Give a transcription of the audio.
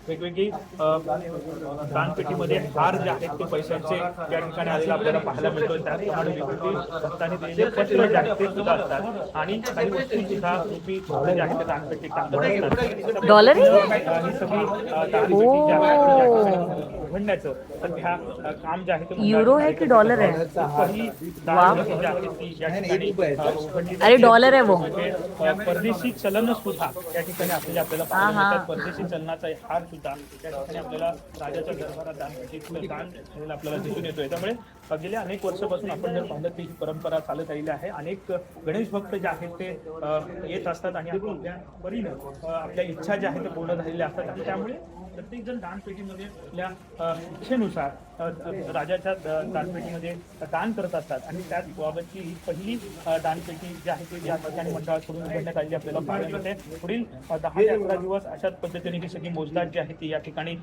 वेगवेगळी दानपेटीमध्ये हार जे आहेत ते पैशांचे त्या ठिकाणी आलेला आपल्याला पाहायला मिळतोय. त्याचप्रमाणे वेगवेगळी भक्तांनी दिलेले पत्र जे आहेत ते सुद्धा असतात आणि काही वस्तू सुद्धा रुपी जे आहेत ते दानपेटीत टाकतात. डॉलर ही सगळी दानपेटी जी आहे उघडण्याचं सध्या काम जे आहे ते युरो है कि डॉलर है? पहिली दानपेटी जी आहे ती या ठिकाणी उघडली अरे डॉलर है वो. परदेशी चलन सुद्धा त्या ठिकाणी आपल्याला पाहायला मिळतात. परदेशी चलनाचा हार सुद्धा त्या ठिकाणी आपल्याला राजाच्या दरबारात दान केलेला आपल्याला दिसून येतोय. त्यामुळे गेल्या अनेक वर्षापासून आपण जर पाहिलं की ही परंपरा चालत आलेली आहे. अनेक गणेश भक्त जे आहेत ते येत असतात आणि आपल्या परीनं आपल्या इच्छा ज्या आहेत ते पूर्ण झालेल्या असतात आणि त्यामुळे प्रत्येक जण दानपेटीमध्ये आपल्या इच्छेनुसार राजाच्या दानपेटीमध्ये दान करत असतात आणि त्याबाबतची ही पहिली दानपेटी जी आहे ती या ठिकाणी मंडळाकडून उघडण्यात आलेली आपल्याला पाहायला मिळते. पुढील 10 ते 11 दिवस अशाच पद्धतीने ही सगळी मोजदाद जी आहे ती या ठिकाणी